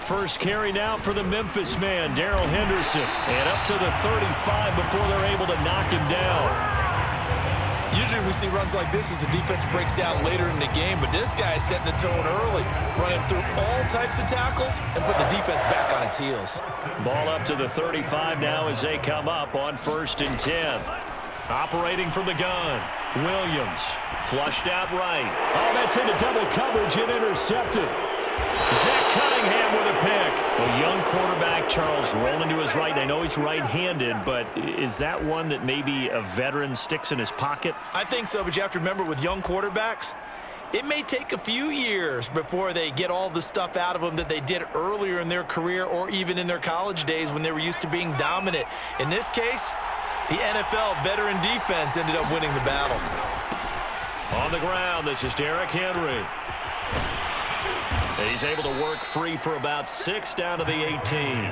First carry now for the Memphis man, Darrell Henderson. And up to the 35 before they're able to knock him down. Usually we see runs like this as the defense breaks down later in the game, but this guy is setting the tone early, running through all types of tackles and putting the defense back on its heels. Ball up to the 35 now as they come up on 1st and 10. Operating from the gun, Williams, flushed out right. Oh, that's into double coverage and intercepted. Zach Cunningham with a pick. A young quarterback, Charles, rolling to his right. I know he's right-handed, but is that one that maybe a veteran sticks in his pocket? I think so, but you have to remember with young quarterbacks, it may take a few years before they get all the stuff out of them that they did earlier in their career or even in their college days when they were used to being dominant. In this case, the NFL veteran defense ended up winning the battle. On the ground, this is Derrick Henry. He's able to work free for about 6 down to the 18.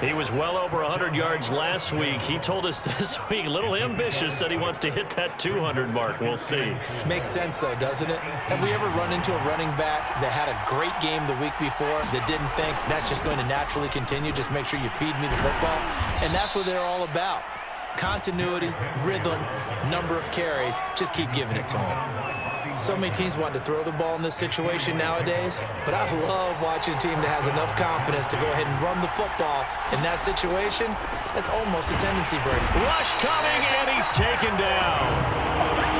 He was well over 100 yards last week. He told us this week, a little ambitious, said he wants to hit that 200 mark. We'll see. Makes sense, though, doesn't it? Have we ever run into a running back that had a great game the week before that didn't think that's just going to naturally continue? Just make sure you feed me the football. And that's what they're all about. Continuity, rhythm, number of carries. Just keep giving it to them. So many teams want to throw the ball in this situation nowadays, but I love watching a team that has enough confidence to go ahead and run the football. In that situation, that's almost a tendency break. Rush coming, and he's taken down.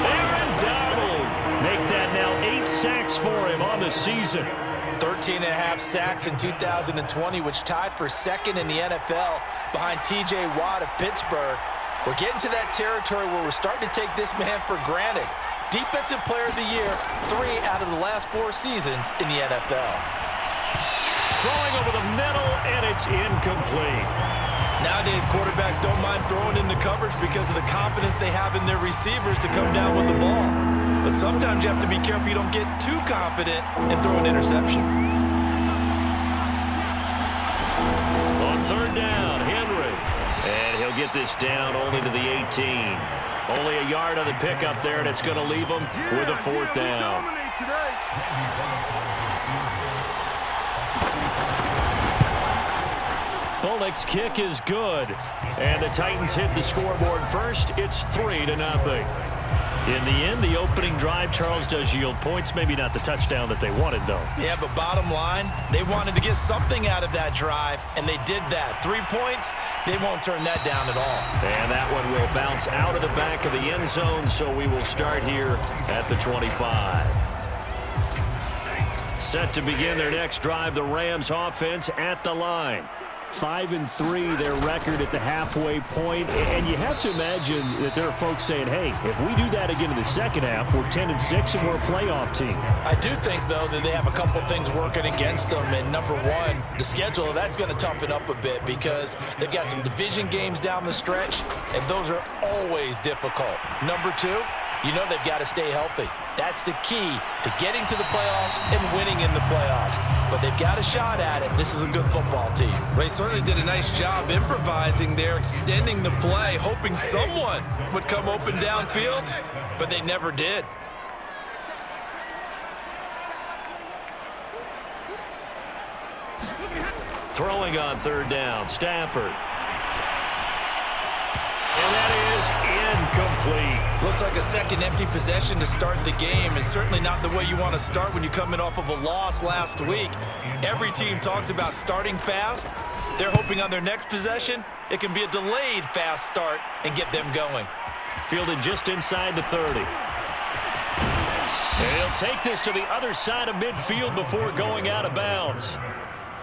Aaron Donald. Make that now 8 sacks for him on the season. 13.5 sacks in 2020, which tied for second in the NFL behind T.J. Watt of Pittsburgh. We're getting to that territory where we're starting to take this man for granted. Defensive Player of the Year, 3 out of the last 4 seasons in the NFL. Throwing over the middle, and it's incomplete. Nowadays, quarterbacks don't mind throwing into coverage because of the confidence they have in their receivers to come down with the ball. But sometimes you have to be careful you don't get too confident and throw an interception. On 3rd down, Henry. And he'll get this down only to the 18. Only a yard on the pickup there, and it's going to leave him with a 4th down. Bullock's kick is good. And the Titans hit the scoreboard first. It's 3-0. In the end, the opening drive, Charles, does yield points. Maybe not the touchdown that they wanted, though. Yeah, but bottom line, they wanted to get something out of that drive, and they did that. 3 points, they won't turn that down at all. And that one will bounce out of the back of the end zone, so we will start here at the 25. Set to begin their next drive, the Rams offense at the line. 5-3, their record at the halfway point, and you have to imagine that there are folks saying, hey, if we do that again in the second half, we're 10-6 and we're a playoff team. I do think, though, that they have a couple things working against them, and number one, the schedule, that's going to toughen up a bit because they've got some division games down the stretch, and those are always difficult. Number two, you know they've got to stay healthy. That's the key to getting to the playoffs and winning in the playoffs. But they've got a shot at it. This is a good football team. Well, they certainly did a nice job improvising there, extending the play, hoping someone would come open downfield, but they never did. Throwing on 3rd down, Stafford. And that is incomplete. Looks like a second empty possession to start the game, and certainly not the way you want to start when you're coming off of a loss last week. Every team talks about starting fast. They're hoping on their next possession, it can be a delayed fast start and get them going. Fielded just inside the 30. And he'll take this to the other side of midfield before going out of bounds.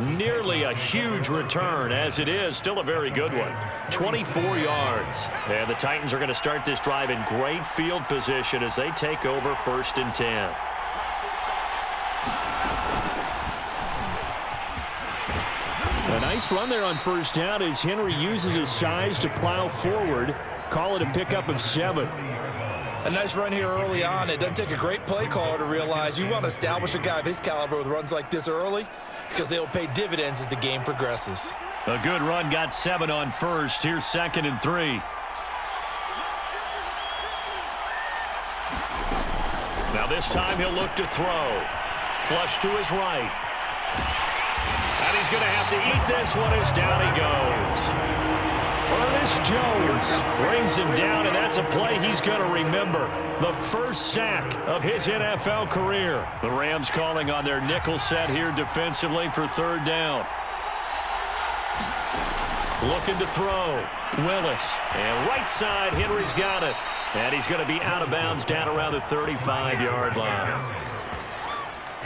Nearly a huge return, as it is. Still a very good one. 24 yards. And the Titans are going to start this drive in great field position as they take over 1st and 10. A nice run there on 1st down as Henry uses his size to plow forward. Call it a pickup of 7. A nice run here early on. It doesn't take a great play caller to realize you want to establish a guy of his caliber with runs like this early because they'll pay dividends as the game progresses. A good run, got 7 on 1st. Here's 2nd and 3. Now this time he'll look to throw. Flush to his right. he's going to have to eat this one as down he goes. Ernest Jones brings him down, and that's a play he's going to remember. The first sack of his NFL career. The Rams calling on their nickel set here defensively for third down. Looking to throw. Willis. And right side, Henry's got it. And he's going to be out of bounds down around the 35-yard line.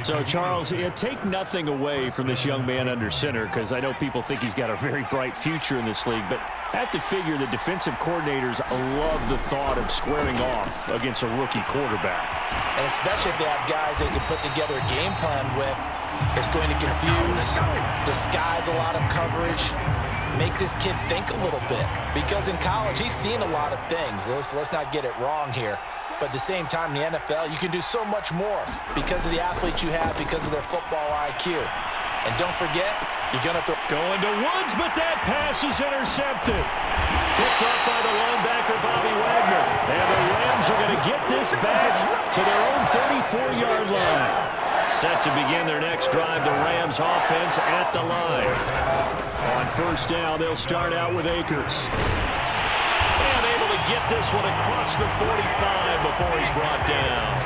So, Charles, take nothing away from this young man under center, because I know people think he's got a very bright future in this league, but I have to figure the defensive coordinators love the thought of squaring off against a rookie quarterback. And especially if they have guys they can put together a game plan with. It's going to confuse, disguise a lot of coverage, make this kid think a little bit. Because in college, he's seen a lot of things. Let's not get it wrong here. But at the same time, in the NFL, you can do so much more because of the athletes you have, because of their football IQ. And don't forget, you're going to throw. Going to Woods, but that pass is intercepted. Picked up by the linebacker, Bobby Wagner. And the Rams are going to get this back to their own 34-yard line. Set to begin their next drive, the Rams offense at the line. On first down, they'll start out with Akers. And able to get this one across the 45 before he's brought down.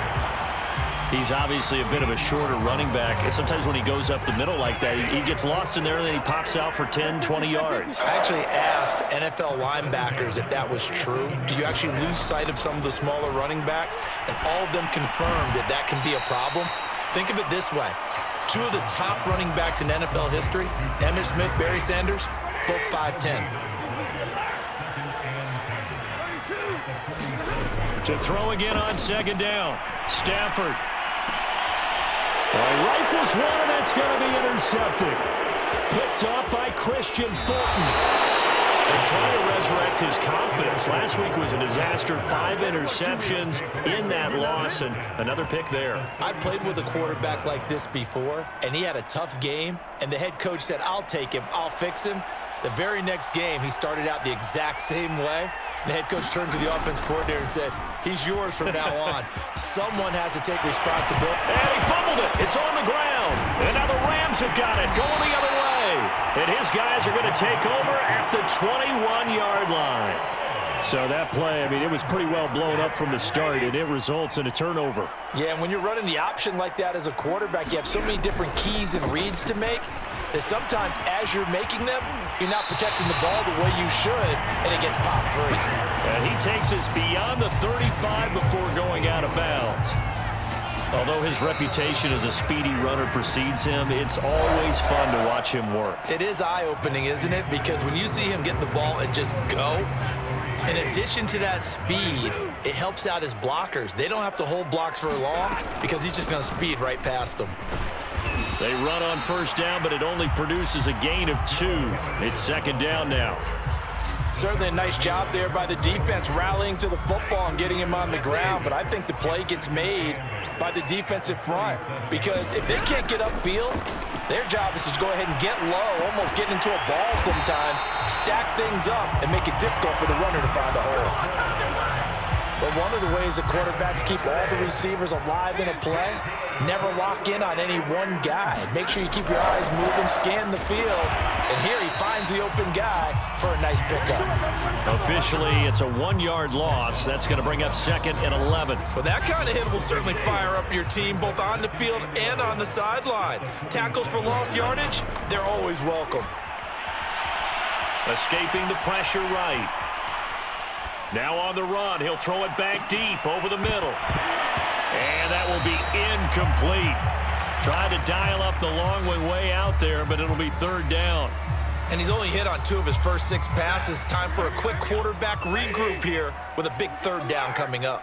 He's obviously a bit of a shorter running back. And sometimes when he goes up the middle like that, he gets lost in there and then he pops out for 10, 20 yards. I actually asked NFL linebackers if that was true. Do you actually lose sight of some of the smaller running backs? And all of them confirmed that that can be a problem. Think of it this way. Two of the top running backs in NFL history, Emmitt Smith, Barry Sanders, both 5'10". To throw again on second down. Stafford. Rifles one, and that's going to be intercepted. Picked up by Christian Fulton. And trying to resurrect his confidence. Last week was a disaster. 5 interceptions in that loss, and another pick there. I played with a quarterback like this before, and he had a tough game, and the head coach said, I'll take him, I'll fix him. The very next game, he started out the exact same way. And the head coach turned to the offense coordinator and said, he's yours from now on. Someone has to take responsibility. And he fumbled it. It's on the ground. And now the Rams have got it going the other way. And his guys are going to take over at the 21-yard line. So that play, I mean, it was pretty well blown up from the start, and it results in a turnover. Yeah, and when you're running the option like that as a quarterback, you have so many different keys and reads to make that sometimes as you're making them, you're not protecting the ball the way you should, and it gets popped free. And he takes us beyond the 35 before going out of bounds. Although his reputation as a speedy runner precedes him, it's always fun to watch him work. It is eye-opening, isn't it? Because when you see him get the ball and just go, in addition to that speed, it helps out his blockers. They don't have to hold blocks for long because he's just going to speed right past them. They run on first down, but it only produces a gain of 2. It's second down now. Certainly a nice job there by the defense rallying to the football and getting him on the ground, but I think the play gets made by the defensive front because if they can't get upfield, their job is to go ahead and get low, almost get into a ball sometimes, stack things up, and make it difficult for the runner to find a hole. But one of the ways the quarterbacks keep all the receivers alive in a play, never lock in on any one guy. Make sure you keep your eyes moving, scan the field, and here he finds the open guy for a nice pickup. Officially, it's a 1-yard loss. That's going to bring up second and 11. Well, that kind of hit will certainly fire up your team both on the field and on the sideline. Tackles for lost yardage, they're always welcome. Escaping the pressure right. Now on the run, he'll throw it back deep over the middle. And that will be incomplete. Tried to dial up the long way out there, but it'll be third down. And he's only hit on 2 of his first 6 passes. Time for a quick quarterback regroup here with a big third down coming up.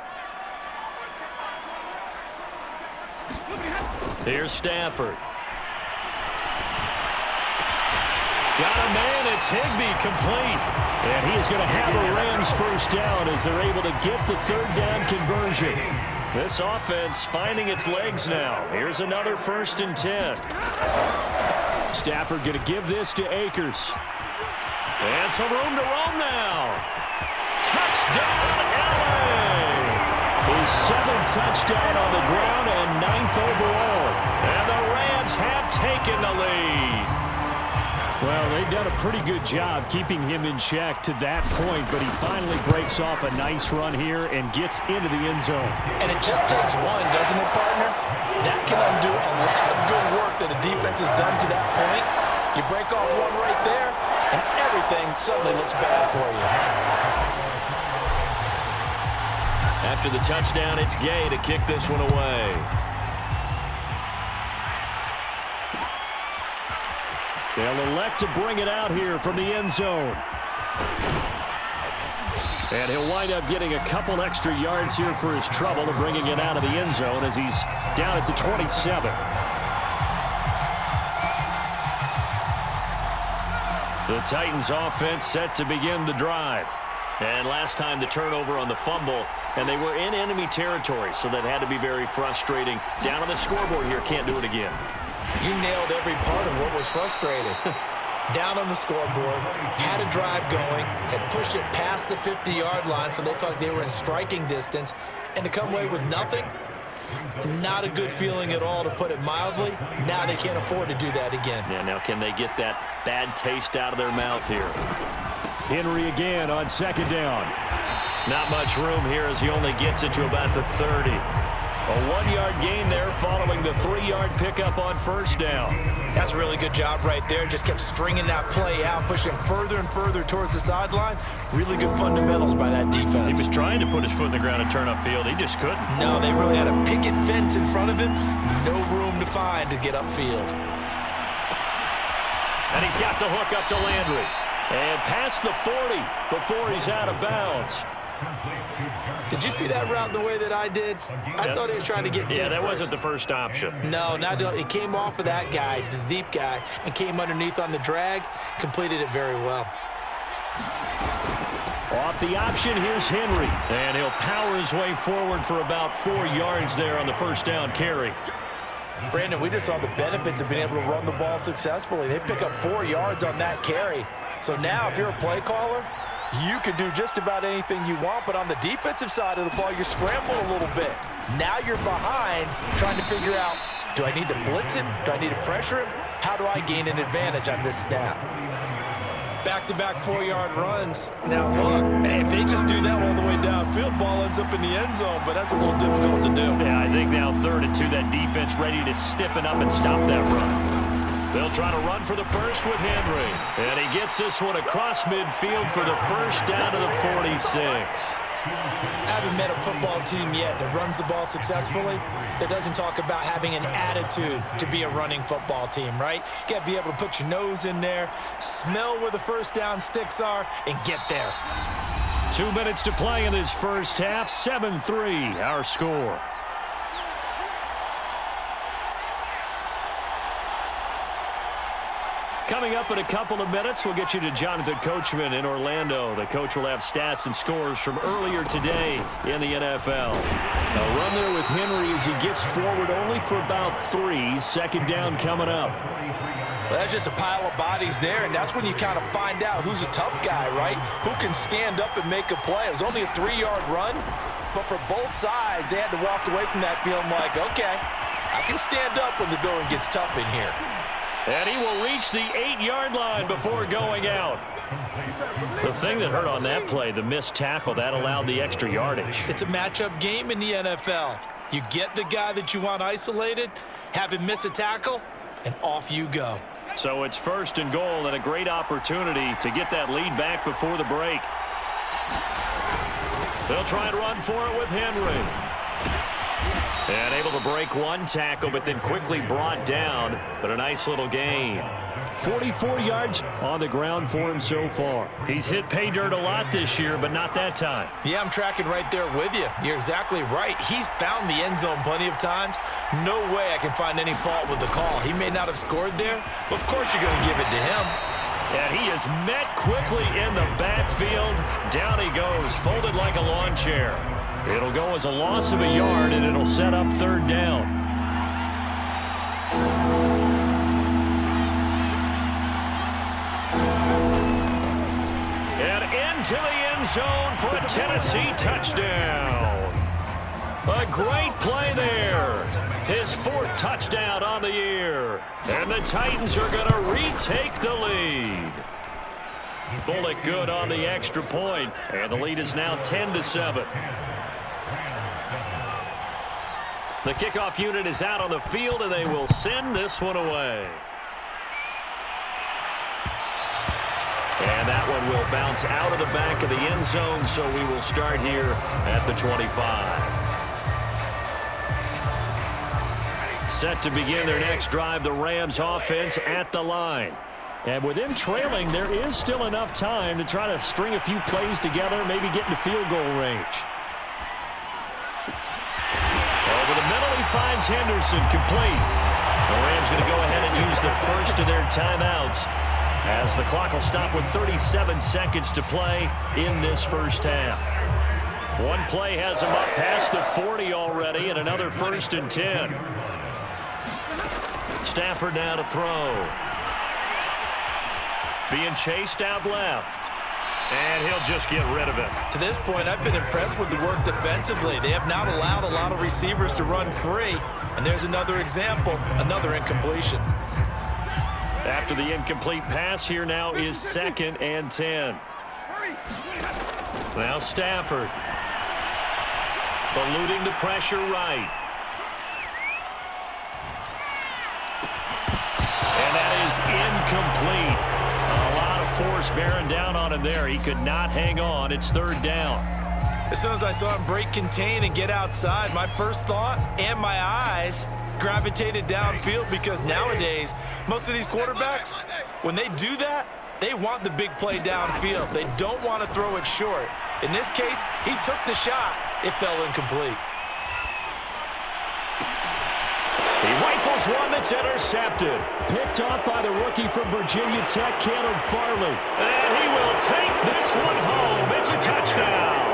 Here's Stafford. Got a man, it's Higbee, complete. And he is going to have a Rams first down as they're able to get the third down conversion. This offense finding its legs now. Here's another 1st and 10. Stafford going to give this to Akers. And some room to roam now. Touchdown, LA! His 7th touchdown on the ground and 9th overall. And the Rams have taken the lead. Well, they've done a pretty good job keeping him in check to that point, but he finally breaks off a nice run here and gets into the end zone. And it just takes one, doesn't it, partner? That can undo a lot of good work that a defense has done to that point. You break off one right there, and everything suddenly looks bad for you. After the touchdown, it's Gay to kick this one away. They'll elect to bring it out here from the end zone. And he'll wind up getting a couple extra yards here for his trouble to bringing it out of the end zone as he's down at the 27. The Titans offense set to begin the drive. And last time the turnover on the fumble, and they were in enemy territory, so that had to be very frustrating. Down on the scoreboard here, can't do it again. You nailed every part of what was frustrating. Down on the scoreboard, had a drive going, had pushed it past the 50-yard line so they felt they were in striking distance, and to come away with nothing, not a good feeling at all, to put it mildly. Now they can't afford to do that again. Yeah, now can they get that bad taste out of their mouth here? Henry again on second down. Not much room here as he only gets it to about the 30. A 1-yard gain there following the 3-yard pickup on first down. That's a really good job right there. Just kept stringing that play out, pushing further and further towards the sideline. Really good fundamentals by that defense. He was trying to put his foot in the ground and turn upfield. He just couldn't. No, they really had a picket fence in front of him. No room to find to get upfield. And he's got the hook up to Landry. And past the 40 before he's out of bounds. Did you see that route the way that I did? I thought he was trying to get deep. Yeah, that first. wasn't the first option. No, it came off of that guy, the deep guy, and came underneath on the drag. Completed it very well. Off the option, here's Henry. And he'll power his way forward for about 4 yards there on the first down carry. Brandon, we just saw the benefits of being able to run the ball successfully. They pick up 4 yards on that carry. So now if you're a play caller, you can do just about anything you want, but on the defensive side of the ball, you're scrambling a little bit. Now you're behind trying to figure out, do I need to blitz him? Do I need to pressure him? How do I gain an advantage on this snap? Back-to-back 4-yard runs. Now look, if they just do that all the way downfield, ball ends up in the end zone, but that's a little difficult to do. Yeah, I think now 3rd and 2, that defense ready to stiffen up and stop that run. They'll try to run for the first with Henry. And he gets this one across midfield for the first down to the 46. I haven't met a football team yet that runs the ball successfully that doesn't talk about having an attitude to be a running football team, right? You got to be able to put your nose in there, smell where the first down sticks are, and get there. 2 minutes to play in this first half. 7-3, our score. Coming up in a couple of minutes, we'll get you to Jonathan Coachman in Orlando. The coach will have stats and scores from earlier today in the NFL. A run there with Henry as he gets forward only for about 3. Second down coming up. Well, that's just a pile of bodies there, and that's when you kind of find out who's a tough guy, right? Who can stand up and make a play. It was only a 3-yard run, but for both sides, they had to walk away from that feeling like, okay, I can stand up when the going gets tough in here. And he will reach the 8-yard line before going out. The thing that hurt on that play, the missed tackle, that allowed the extra yardage. It's a matchup game in the NFL. You get the guy that you want isolated, have him miss a tackle, and off you go. So it's 1st and goal and a great opportunity to get that lead back before the break. They'll try and run for it with Henry. And able to break one tackle, but then quickly brought down. But a nice little gain. 44 yards on the ground for him so far. He's hit pay dirt a lot this year, but not that time. Yeah, I'm tracking right there with you. You're exactly right. He's found the end zone plenty of times. No way I can find any fault with the call. He may not have scored there, but of course you're going to give it to him. And he is met quickly in the backfield. Down he goes, folded like a lawn chair. It'll go as a loss of a yard, and it'll set up 3rd down. And into the end zone for a Tennessee touchdown. A great play there. His 4th touchdown on the year. And the Titans are going to retake the lead. Bullock good on the extra point, and the lead is now 10-7. The kickoff unit is out on the field, and they will send this one away. And that one will bounce out of the back of the end zone, so we will start here at the 25. Set to begin their next drive, the Rams offense at the line. And with them trailing, there is still enough time to try to string a few plays together, maybe get into field goal range. Over the middle, he finds Henderson, complete. The Rams going to go ahead and use the first of their timeouts as the clock will stop with 37 seconds to play in this first half. One play has him up past the 40 already, and another 1st and 10. Stafford now to throw. Being chased out left. And he'll just get rid of it. To this point, I've been impressed with the work defensively. They have not allowed a lot of receivers to run free. And there's another example, another incompletion. After the incomplete pass, here now is 2nd and 10. Now Stafford. Eluding the pressure right. And that is incomplete. A lot of force bearing down on him there. He could not hang on. It's 3rd down. As soon as I saw him break contain and get outside, my first thought and my eyes gravitated downfield, because nowadays, most of these quarterbacks, when they do that, they want the big play downfield. They don't want to throw it short. In this case, he took the shot. It fell incomplete. He rifles one that's intercepted. Picked off by the rookie from Virginia Tech, Caleb Farley. And he will take this one home. It's a touchdown.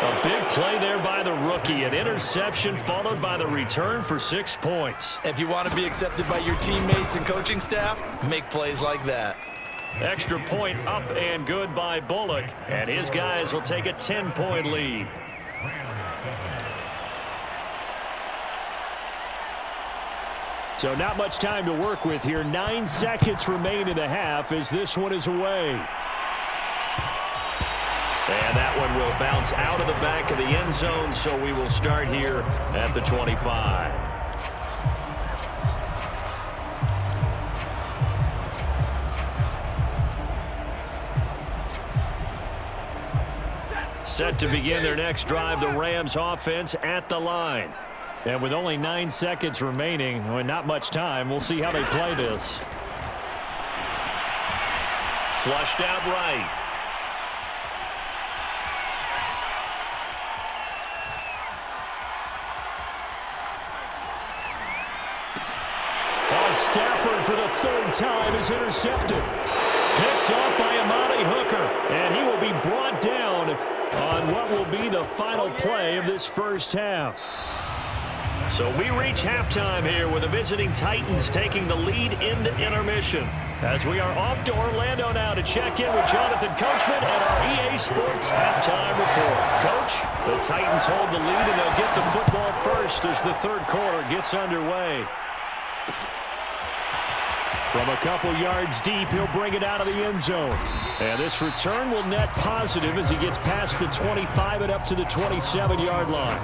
A big play there by the rookie. An interception followed by the return for 6 points. If you want to be accepted by your teammates and coaching staff, make plays like that. Extra point up and good by Bullock. And his guys will take a 10-point lead. So not much time to work with here. 9 seconds remain in the half as this one is away. And that one will bounce out of the back of the end zone, so we will start here at the 25. Set to begin their next drive, the Rams offense at the line. And with only 9 seconds remaining, and not much time, we'll see how they play this. Flushed out right. Stafford for the 3rd time is intercepted. Picked off by Amani Hooker. And he will be brought down on what will be the final play of this first half. So we reach halftime here with the visiting Titans taking the lead into intermission. As we are off to Orlando now to check in with Jonathan Coachman and our EA Sports halftime report. Coach, the Titans hold the lead and they'll get the football first as the 3rd quarter gets underway. From a couple yards deep, he'll bring it out of the end zone. And this return will net positive as he gets past the 25 and up to the 27-yard line.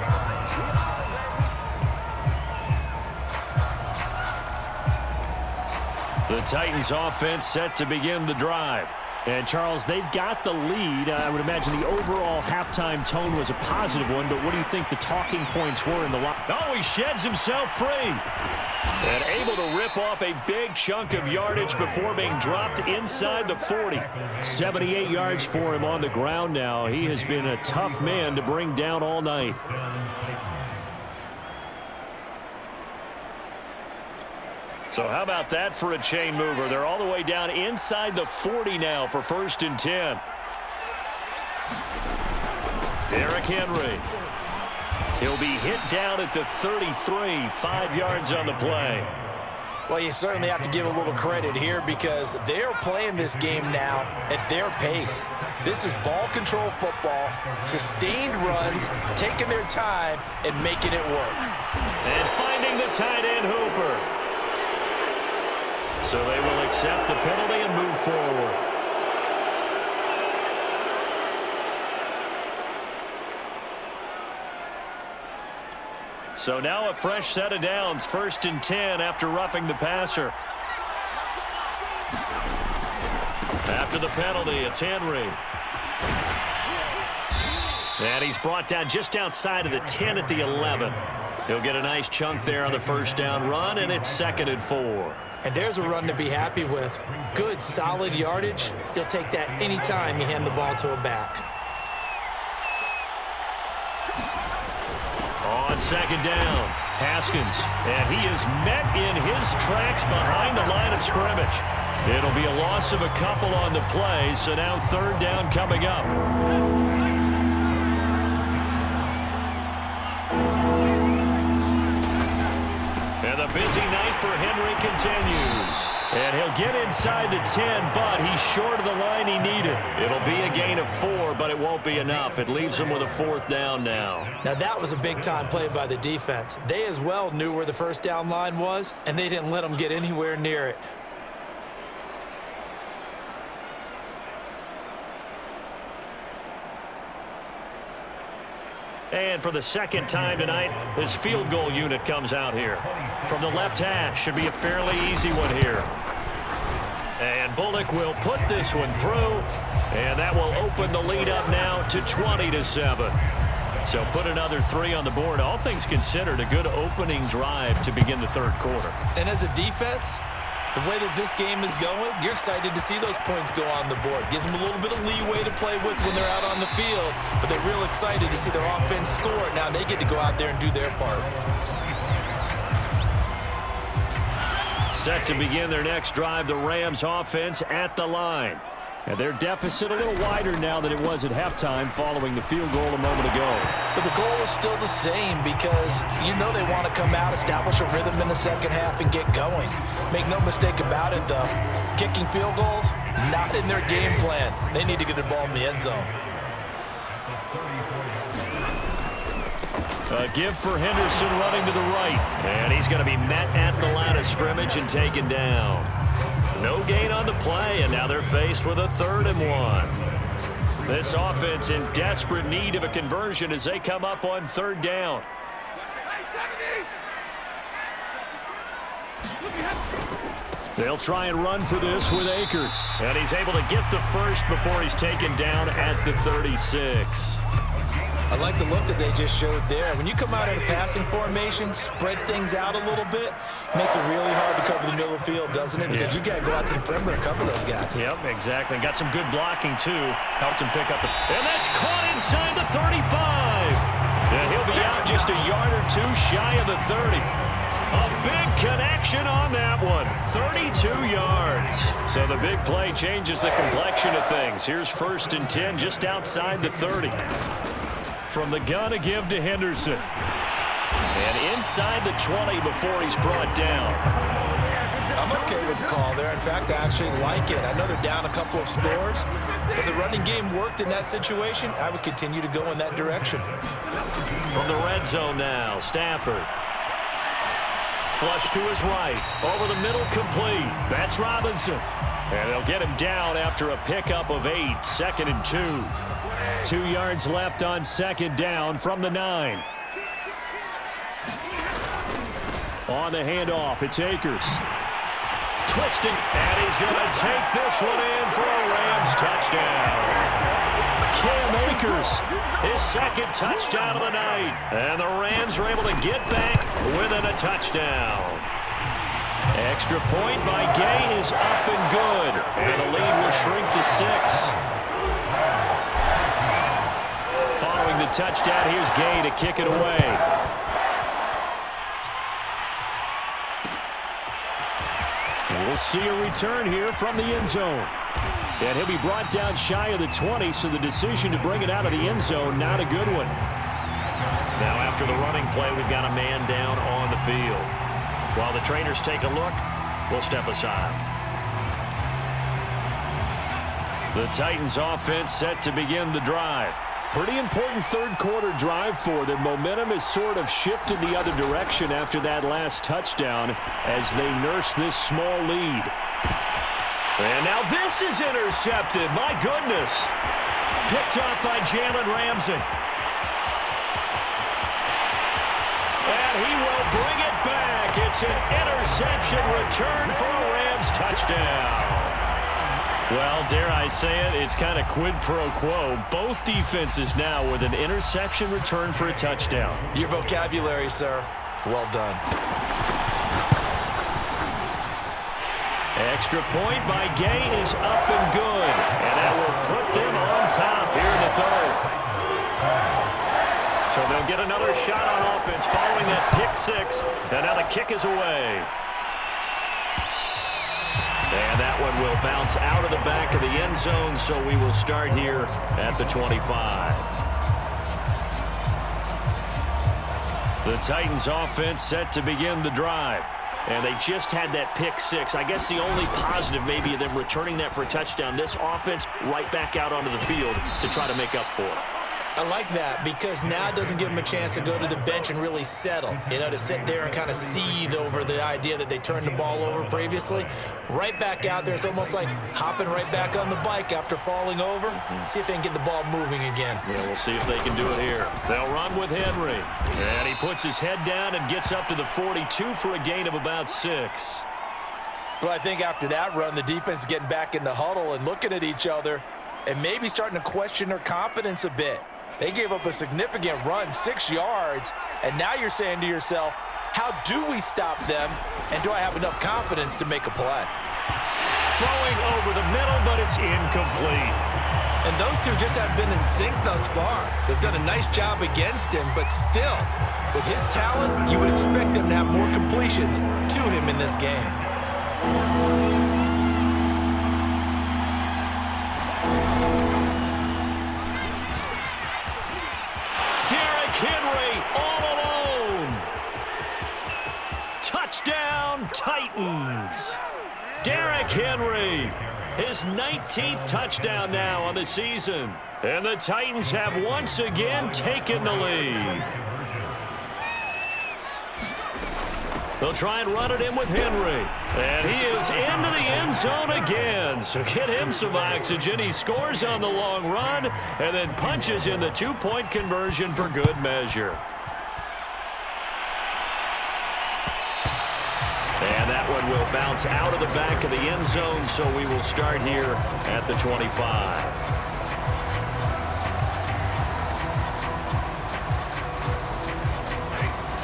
The Titans offense set to begin the drive. And, Charles, they've got the lead. I would imagine the overall halftime tone was a positive one, but what do you think the talking points were in the line? Oh, he sheds himself free. And able to rip off a big chunk of yardage before being dropped inside the 40. 78 yards for him on the ground now. He has been a tough man to bring down all night. So how about that for a chain mover? They're all the way down inside the 40 now for 1st and 10. Derrick Henry. He'll be hit down at the 33, 5 yards on the play. Well, you certainly have to give a little credit here because they're playing this game now at their pace. This is ball control football, sustained runs, taking their time and making it work. And finding the tight end Hooper. So they will accept the penalty and move forward. So now a fresh set of downs, 1st and 10 after roughing the passer. After the penalty, it's Henry. And he's brought down just outside of the 10 at the 11. He'll get a nice chunk there on the 1st down run, and it's 2nd and 4. And there's a run to be happy with. Good, solid yardage. He'll take that anytime you hand the ball to a back. On 2nd down, Haskins. And he is met in his tracks behind the line of scrimmage. It'll be a loss of a couple on the play, so now 3rd down coming up. And the busy night for Henry continues. And he'll get inside the 10, but he's short of the line he needed. It'll be a gain of 4, but it won't be enough. It leaves him with a 4th down now. Now that was a big-time play by the defense. They as well knew where the 1st down line was, and they didn't let them get anywhere near it. And for the 2nd time tonight, this field goal unit comes out here. From the left hash, should be a fairly easy one here. And Bullock will put this one through, and that will open the lead up now to 20-7. So put another 3 on the board. All things considered, a good opening drive to begin the 3rd quarter. And as a defense, the way that this game is going, you're excited to see those points go on the board. Gives them a little bit of leeway to play with when they're out on the field, but they're real excited to see their offense score. Now they get to go out there and do their part. Set to begin their next drive, the Rams offense at the line. And their deficit a little wider now than it was at halftime following the field goal a moment ago. But the goal is still the same because you know they want to come out, establish a rhythm in the 2nd half, and get going. Make no mistake about it, though. Kicking field goals, not in their game plan. They need to get the ball in the end zone. A give for Henderson running to the right. And he's going to be met at the line of scrimmage and taken down. No gain on the play, and now they're faced with a 3rd and 1. This offense in desperate need of a conversion as they come up on 3rd down. They'll try and run for this with Akers. And he's able to get the first before he's taken down at the 36. I like the look that they just showed there. When you come out in a passing formation, spread things out a little bit, makes it really hard to cover the middle of the field, doesn't it? Because you got to go out to the perimeter and cover those guys. Yep, exactly. Got some good blocking, too. Helped him pick up the... And that's caught inside the 35. And he'll be out just a yard or 2 shy of the 30. A big connection on that one. 32 yards. So the big play changes the complexion of things. Here's 1st and 10 just outside the 30. From the gun, a give to Henderson. And inside the 20 before he's brought down. I'm okay with the call there. In fact, I actually like it. I know they're down a couple of scores, but the running game worked in that situation. I would continue to go in that direction. From the red zone now, Stafford. Flush to his right. Over the middle, complete. That's Robinson. And they'll get him down after a pickup of 8. 2nd and 2. 2 yards left on 2nd down from the 9. On the handoff, it's Akers. Twisting, and he's going to take this one in for a Rams touchdown. Cam Akers, his 2nd touchdown of the night. And the Rams are able to get back within a touchdown. Extra point by Gay is up and good. And the lead will shrink to 6. Following the touchdown, here's Gay to kick it away. And we'll see a return here from the end zone. And he'll be brought down shy of the 20, so the decision to bring it out of the end zone, not a good one. Now after the running play, we've got a man down on the field. While the trainers take a look, we'll step aside. The Titans offense set to begin the drive. Pretty important third-quarter drive for them. Momentum has sort of shifted the other direction after that last touchdown as they nurse this small lead. And now this is intercepted. My goodness. Picked up by Jalen Ramsey. And he will bring it back. It's an interception return for a Rams touchdown. Well, dare I say it, it's kind of quid pro quo. Both defenses now with an interception return for a touchdown. Your vocabulary, sir. Well done. Extra point by Gay is up and good. And that will put them on top here in the third. So they'll get another shot on offense following that pick six. And now the kick is away. And that one will bounce out of the back of the end zone, so we will start here at the 25. The Titans offense set to begin the drive. And they just had that pick six. I guess the only positive maybe of them returning that for a touchdown. This offense right back out onto the field to try to make up for it. I like that because now it doesn't give them a chance to go to the bench and really settle, to sit there and kind of seethe over the idea that they turned the ball over previously. Right back out there, it's almost like hopping right back on the bike after falling over. See if they can get the ball moving again. Yeah, we'll see if they can do it here. They'll run with Henry. And he puts his head down and gets up to the 42 for a gain of about 6. Well, I think after that run, the defense is getting back in the huddle and looking at each other and maybe starting to question their confidence a bit. They gave up a significant run, 6 yards, and now you're saying to yourself, how do we stop them, and do I have enough confidence to make a play? Throwing over the middle, but it's incomplete. And those two just haven't been in sync thus far. They've done a nice job against him, but still, with his talent, you would expect him to have more completions to him in this game. Henry all alone. Touchdown, Titans. Derrick Henry, his 19th touchdown now on the season. And the Titans have once again taken the lead. They'll try and run it in with Henry. And he is into the end zone again. So get him some oxygen. He scores on the long run and then punches in the two-point conversion for good measure. And that one will bounce out of the back of the end zone, so we will start here at the 25.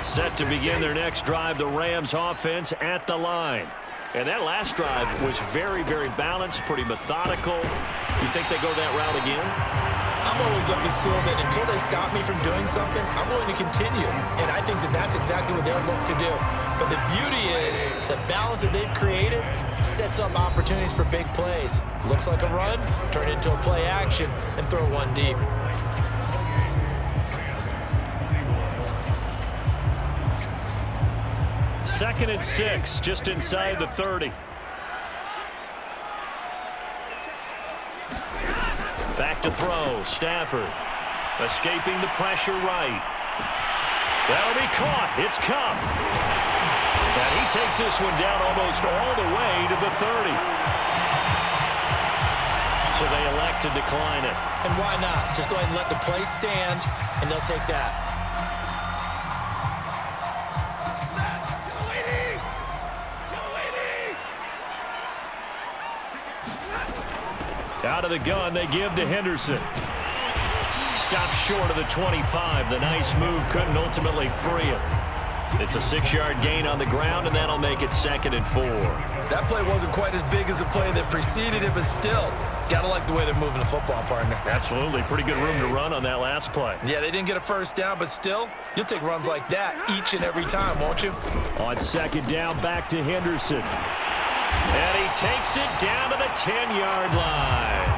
Set to begin their next drive, the Rams offense at the line. And that last drive was very, very balanced, pretty methodical. You think they go that route again? I'm always of the school that until they stop me from doing something, I'm going to continue. And I think that that's exactly what they'll look to do. But the beauty is the balance that they've created sets up opportunities for big plays. Looks like a run, turn it into a play action, and throw one deep. Second and 6, just inside the 30. Back to throw, Stafford. Escaping the pressure right. That'll be caught. It's Cup. And he takes this one down almost all the way to the 30. So they elect to decline it. And why not? Just go ahead and let the play stand, and they'll take that. Out of the gun, they give to Henderson. Stops short of the 25. The nice move couldn't ultimately free him. It's a 6-yard gain on the ground, and that'll make it 2nd and 4. That play wasn't quite as big as the play that preceded it, but still, gotta like the way they're moving the football, partner. Absolutely. Pretty good room to run on that last play. Yeah, they didn't get a first down, but still, you'll take runs like that each and every time, won't you? On 2nd down, back to Henderson. And he takes it down to the 10-yard line.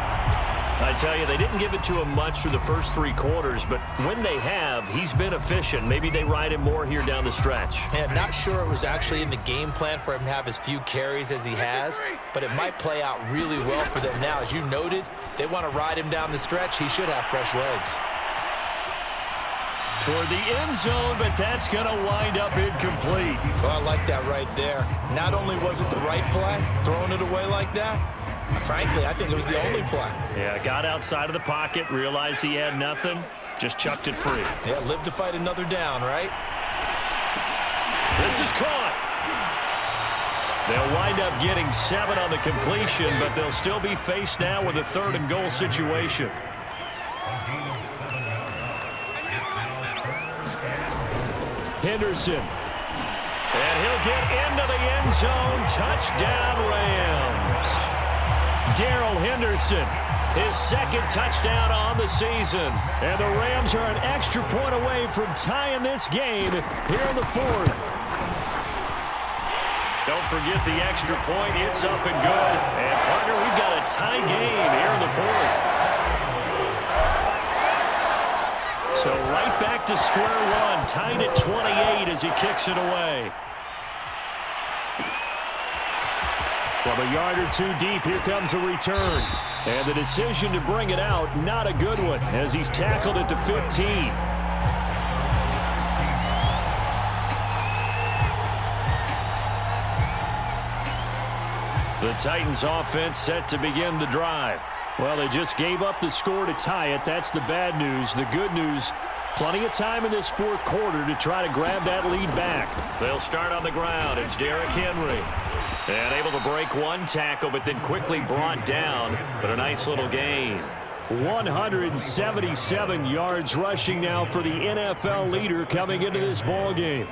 I tell you, they didn't give it to him much through the first 3 quarters, but when they have, he's been efficient. Maybe they ride him more here down the stretch. Yeah, not sure it was actually in the game plan for him to have as few carries as he has, but it might play out really well for them now. As you noted, they want to ride him down the stretch. He should have fresh legs. toward the end zone, but that's going to wind up incomplete. Well, I like that right there. Not only was it the right play, throwing it away like that, frankly, I think it was the only play. Yeah, got outside of the pocket, realized he had nothing, just chucked it free. Yeah, live to fight another down, right? This is caught. They'll wind up getting 7 on the completion, but they'll still be faced now with a 3rd and goal situation. Henderson. And he'll get into the end zone. Touchdown, Rams. Darrell Henderson, his 2nd touchdown on the season. And the Rams are an extra point away from tying this game here in the 4th. Don't forget the extra point. It's up and good. And, partner, we've got a tie game here in the 4th. So right back to square one, tied at 28 as he kicks it away. From a yard or 2 deep, here comes a return. And the decision to bring it out, not a good one, as he's tackled at the 15. The Titans offense set to begin the drive. Well, they just gave up the score to tie it. That's the bad news. The good news, plenty of time in this 4th quarter to try to grab that lead back. They'll start on the ground. It's Derrick Henry. And able to break 1 tackle, but then quickly brought down. But a nice little gain. 177 yards rushing now for the NFL leader coming into this ball game.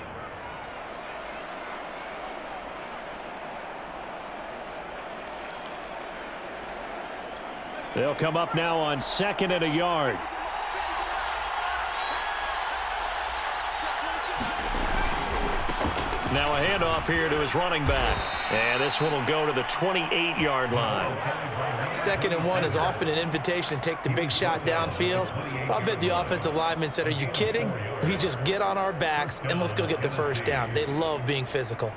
They'll come up now on 2nd and a yard. Now a handoff here to his running back. And this one will go to the 28-yard line. 2nd and 1 is often an invitation to take the big shot downfield. I bet the offensive lineman said, are you kidding? We just get on our backs and let's go get the first down. They love being physical.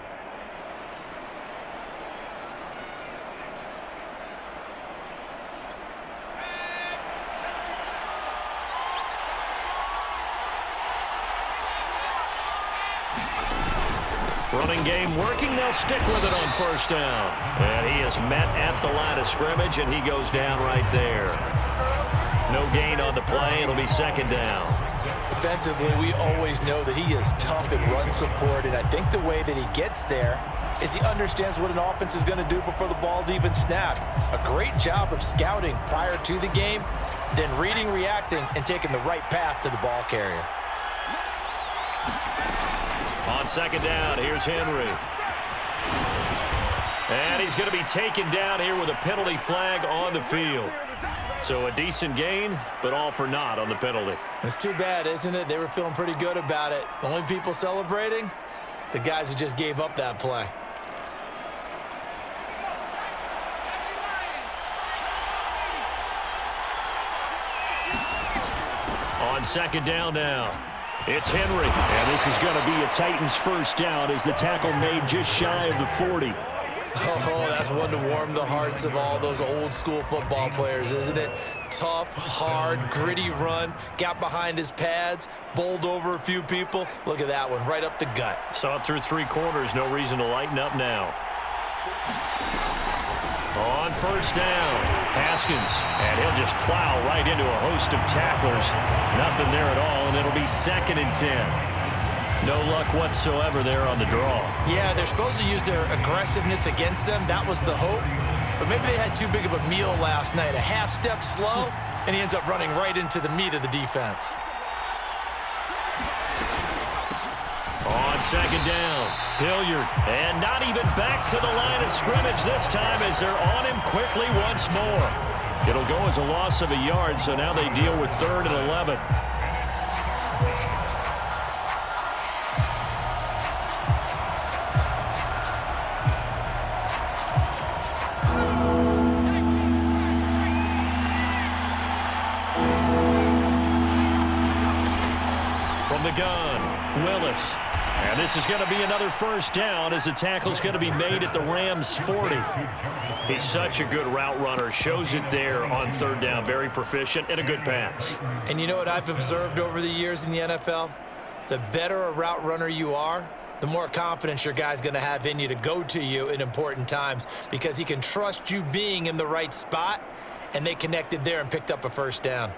Running game working. They'll stick with it on 1st down. And he is met at the line of scrimmage, and he goes down right there. No gain on the play. It'll be 2nd down. Defensively, we always know that he is tough in run support, and I think the way that he gets there is he understands what an offense is going to do before the ball's even snapped. A great job of scouting prior to the game, then reading, reacting, and taking the right path to the ball carrier. On 2nd down, here's Henry. And he's going to be taken down here with a penalty flag on the field. So a decent gain, but all for naught on the penalty. It's too bad, isn't it? They were feeling pretty good about it. The only people celebrating, the guys who just gave up that play. On 2nd down now. It's Henry, and this is going to be a Titans 1st down as the tackle made just shy of the 40. Oh, that's one to warm the hearts of all those old school football players, isn't it? Tough, hard, gritty run, got behind his pads, bowled over a few people. Look at that one, right up the gut. Saw it through 3 quarters, no reason to lighten up now. On 1st down, Haskins, and he'll just plow right into a host of tacklers. Nothing there at all, and it'll be 2nd and 10. No luck whatsoever there on the draw. Yeah, they're supposed to use their aggressiveness against them. That was the hope. But maybe they had too big of a meal last night. A half step slow, and he ends up running right into the meat of the defense. On 2nd down, Hilliard, and not even back to the line of scrimmage this time as they're on him quickly once more. It'll go as a loss of a yard, so now they deal with 3rd and 11. From the gun, Willis. And And this is going to be another first down as the tackle's going to be made at the Rams' 40. He's such a good route runner. Shows it there on third down. Very proficient and a good pass. And you know what I've observed over the years in the NFL? The better a route runner you are, the more confidence your guy's going to have in you to go to you in important times because he can trust you being in the right spot, and they connected there and picked up a first down.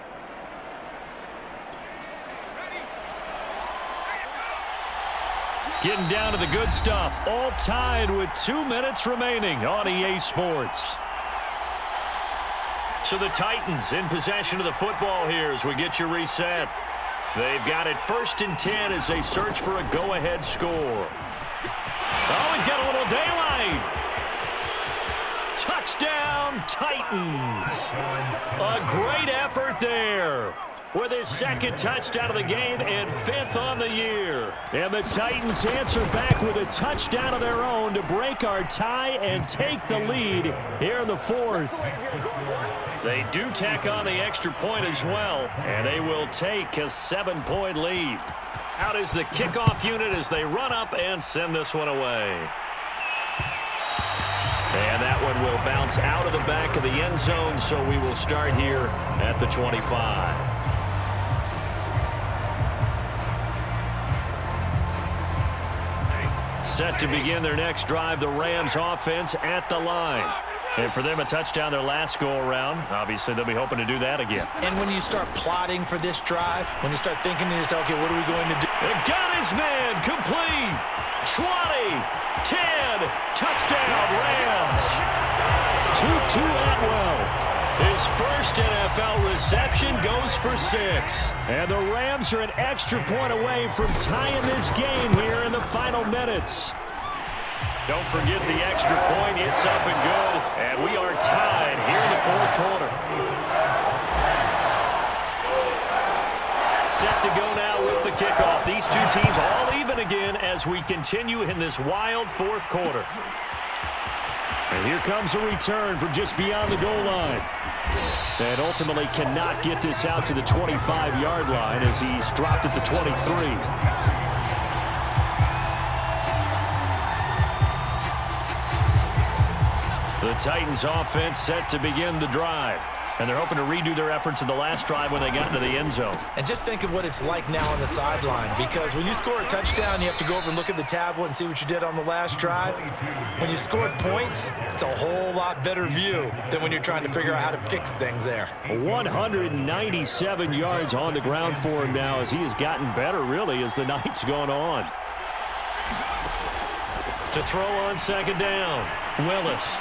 Getting down to the good stuff. All tied with 2 minutes remaining on EA Sports. So the Titans in possession of the football here as we get you reset. They've got it 1st and 10 as they search for a go-ahead score. Oh, he's got a little daylight. Touchdown, Titans. A great effort there with his 2nd touchdown of the game and 5th on the year. And the Titans answer back with a touchdown of their own to break our tie and take the lead here in the 4th. They do tack on the extra point as well, and they will take a 7-point lead. Out is the kickoff unit as they run up and send this one away. And that one will bounce out of the back of the end zone, so we will start here at the 25. Set to begin their next drive, the Rams offense at the line. And for them, a touchdown their last go-around. Obviously, they'll be hoping to do that again. And when you start plotting for this drive, when you start thinking to yourself, okay, what are we going to do? And got his man complete. 20, 10, touchdown, Rams. Tutu Atwell. His first NFL reception goes for 6. And the Rams are an extra point away from tying this game here in the final minutes. Don't forget the extra point. It's up and good. And we are tied here in the 4th quarter. Set to go now with the kickoff. These two teams all even again as we continue in this wild 4th quarter. And here comes a return from just beyond the goal line. And ultimately cannot get this out to the 25-yard line as he's dropped at the 23. The Titans offense set to begin the drive. And they're hoping to redo their efforts in the last drive when they got into the end zone. And just think of what it's like now on the sideline, because when you score a touchdown, you have to go over and look at the tablet and see what you did on the last drive. When you scored points, it's a whole lot better view than when you're trying to figure out how to fix things there. 197 yards on the ground for him now as he has gotten better, really, as the night's gone on. To throw on 2nd down, Willis.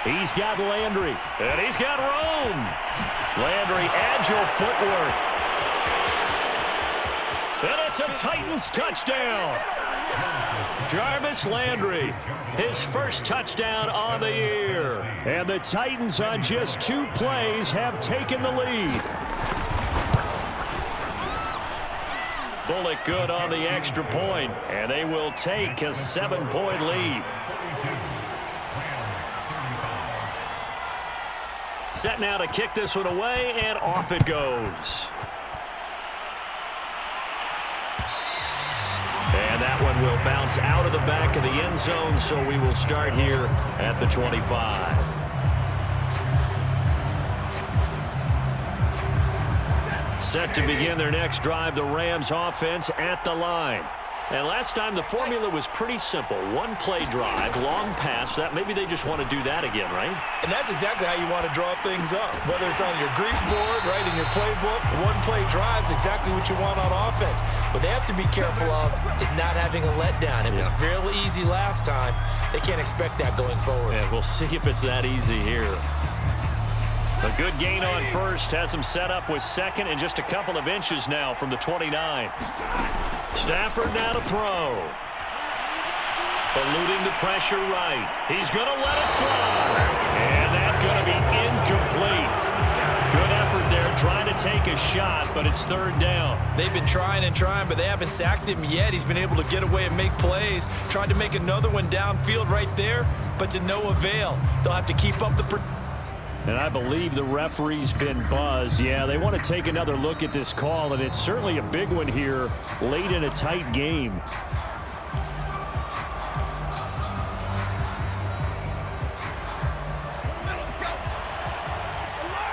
He's got Landry, and he's got Rome. Landry, agile footwork. And it's a Titans touchdown. Jarvis Landry, his first touchdown on the year. And the Titans on just 2 plays have taken the lead. Bullock good on the extra point, and they will take a 7-point lead. Set now to kick this one away, and off it goes. And that one will bounce out of the back of the end zone, so we will start here at the 25. Set to begin their next drive, the Rams offense at the line. And last time the formula was pretty simple. 1-play drive, long pass. That maybe they just want to do that again, right? And that's exactly how you want to draw things up. Whether it's on your grease board, right, in your playbook, 1-play drive is exactly what you want on offense. What they have to be careful of is not having a letdown. It was real easy last time. They can't expect that going forward. And we'll see if it's that easy here. A good gain on first has him set up with 2nd and just a couple of inches now from the 29. Stafford now to throw. Eluding the pressure right. He's going to let it fly. And that's going to be incomplete. Good effort there trying to take a shot, but it's 3rd down. They've been trying and trying, but they haven't sacked him yet. He's been able to get away and make plays. Tried to make another one downfield right there, but to no avail. They'll have to keep up the... And I believe the referee's been buzzed. Yeah, they want to take another look at this call, and it's certainly a big one here late in a tight game.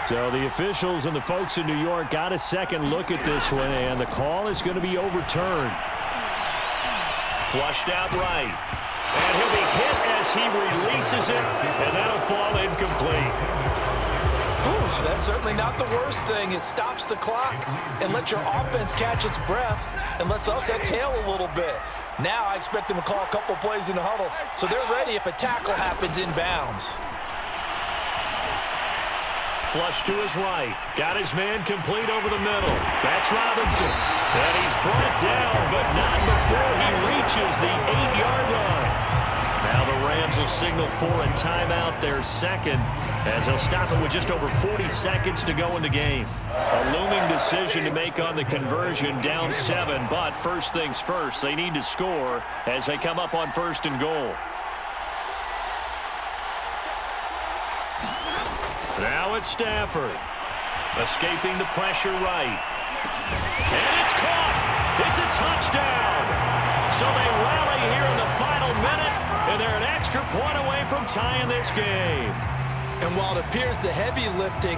So the officials and the folks in New York got a second look at this one, and the call is going to be overturned. Flushed out right. And he'll be hit as he releases it, and that'll fall incomplete. Ooh, that's certainly not the worst thing. It stops the clock and lets your offense catch its breath and lets us exhale a little bit. Now I expect them to call a couple plays in the huddle, so they're ready if a tackle happens inbounds. Flush to his right. Got his man complete over the middle. That's Robinson. And he's brought down, but not before he reaches the 8-yard line. Now the Rams will signal for a timeout, their second, as they'll stop it with just over 40 seconds to go in the game. A looming decision to make on the conversion, down 7, but first things first, they need to score as they come up on 1st and goal. Now it's Stafford, escaping the pressure right. And it's caught. It's a touchdown. So they rally here in the final minute, and they're an extra point away from tying this game. And while it appears the heavy lifting.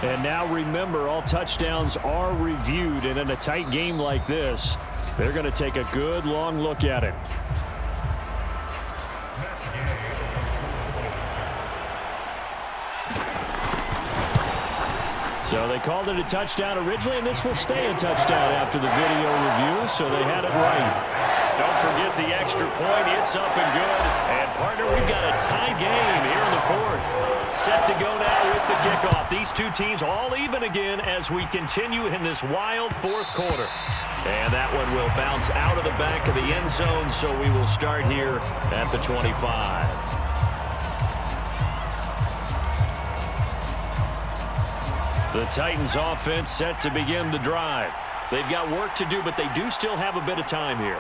And now remember, all touchdowns are reviewed, and in a tight game like this, they're going to take a good long look at it. So they called it a touchdown originally, and this will stay a touchdown after the video review, so they had it right. Don't forget the extra point. It's up and good. And, partner, we've got a tie game here in the 4th. Set to go now with the kickoff. These two teams all even again as we continue in this wild 4th quarter. And that one will bounce out of the back of the end zone, so we will start here at the 25. The Titans offense set to begin the drive. They've got work to do, but they do still have a bit of time here.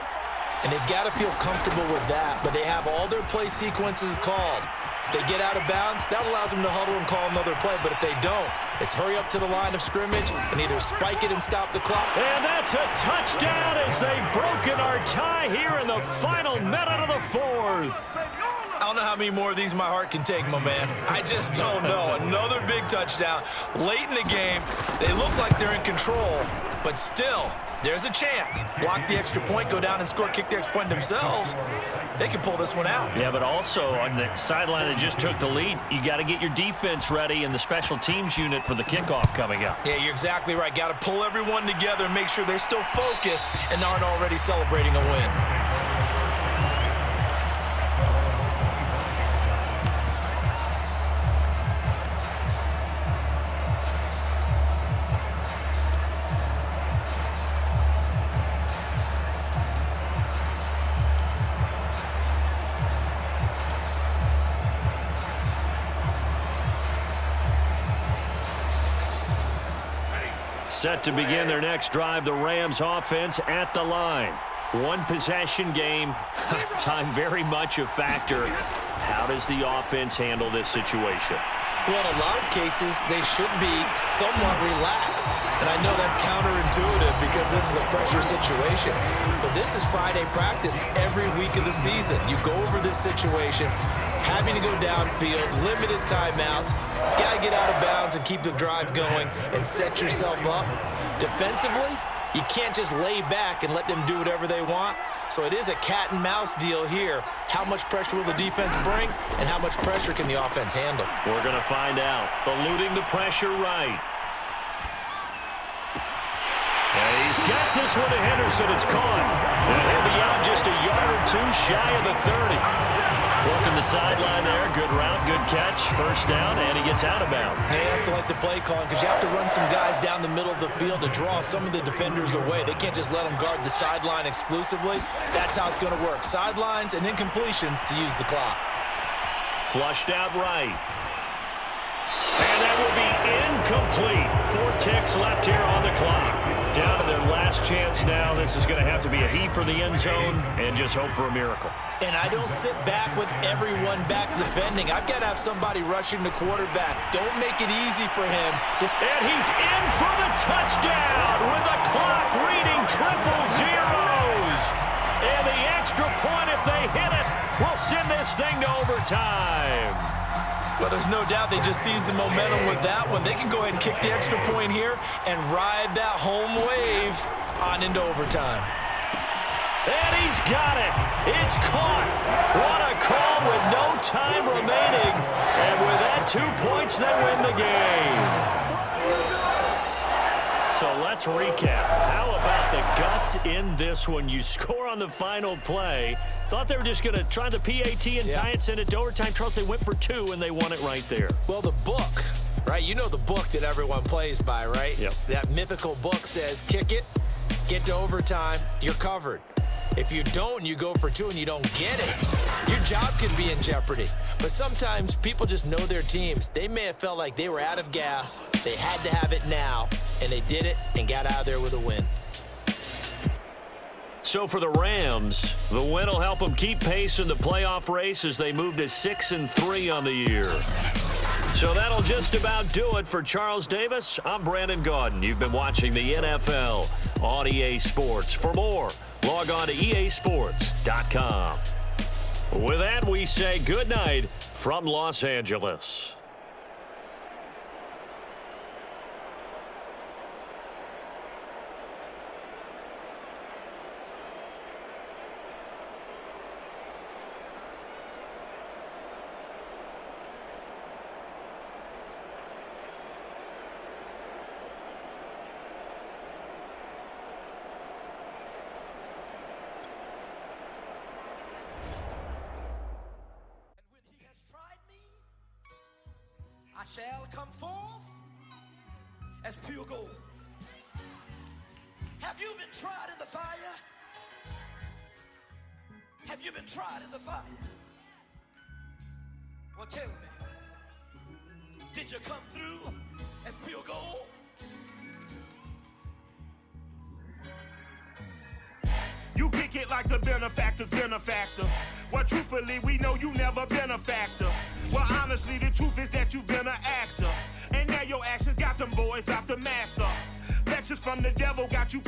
And they've got to feel comfortable with that, but they have all their play sequences called. If they get out of bounds, that allows them to huddle and call another play, but if they don't, it's hurry up to the line of scrimmage and either spike it and stop the clock. And that's a touchdown as they've broken our tie here in the final minute of the 4th. I don't know how many more of these my heart can take, my man. I just don't know. Another big touchdown late in the game. They look like they're in control, but still, there's a chance. Block the extra point, go down and score, kick the extra point themselves. They can pull this one out. Yeah, but also on the sideline that just took the lead, you got to get your defense ready and the special teams unit for the kickoff coming up. Yeah, you're exactly right. Got to pull everyone together and make sure they're still focused and aren't already celebrating a win. Set to begin their next drive, the Rams offense at the line. One possession game, time very much a factor. How does the offense handle this situation? Well, in a lot of cases, they should be somewhat relaxed. And I know that's counterintuitive because this is a pressure situation. But this is Friday practice every week of the season. You go over this situation, having to go downfield, limited timeouts, got to get out of bounds and keep the drive going and set yourself up. Defensively, you can't just lay back and let them do whatever they want. So it is a cat and mouse deal here. How much pressure will the defense bring, and how much pressure can the offense handle? We're going to find out. Eluding the pressure right. And he's got this one to Henderson. It's caught. And he'll be out just a yard or two shy of the 30. Working the sideline there. Good route, good catch. First down, and he gets out of bounds. They have to like the play calling because you have to run some guys down the middle of the field to draw some of the defenders away. They can't just let them guard the sideline exclusively. That's how it's going to work. Sidelines and incompletions to use the clock. Flushed out right. And that will be incomplete. 4 ticks left here on the clock. Down to their last chance now. This is going to have to be a heave for the end zone and just hope for a miracle. And I don't sit back with everyone back defending. I've got to have somebody rushing the quarterback. Don't make it easy for him. And he's in for the touchdown with the clock reading triple zeros. And the extra point, if they hit it, will send this thing to overtime. Well, there's no doubt they just seized the momentum with that one. They can go ahead and kick the extra point here and ride that home wave on into overtime. And he's got it. It's caught. What a call with no time remaining. And with that, 2 points, they win the game. So let's recap. How about the guts in this one? You score on the final play. Thought they were just going to try the PAT and tie it, send it to overtime. Charles, they went for 2, and they won it right there. Well, the book, right? You know the book that everyone plays by, right? Yep. That mythical book says, kick it, get to overtime, you're covered. If you don't and you go for 2 and you don't get it, your job can be in jeopardy. But sometimes people just know their teams. They may have felt like they were out of gas. They had to have it now, and they did it and got out of there with a win. So for the Rams, the win will help them keep pace in the playoff race as they move to 6-3 on the year. So that'll just about do it for Charles Davis. I'm Brandon Gaudin. You've been watching the NFL on EA Sports. For more, log on to easports.com. With that, we say good night from Los Angeles. I shall come forth as pure gold. Have you been tried in the fire? Have you been tried in the fire? Well, tell me, did you come through as pure gold? You kick it like the benefactor's benefactor. Well, truthfully, we know you never been a factor. Well, honestly, the truth is that you've been an actor. And now your actions got them boys about to mass up. Lectures from the devil got you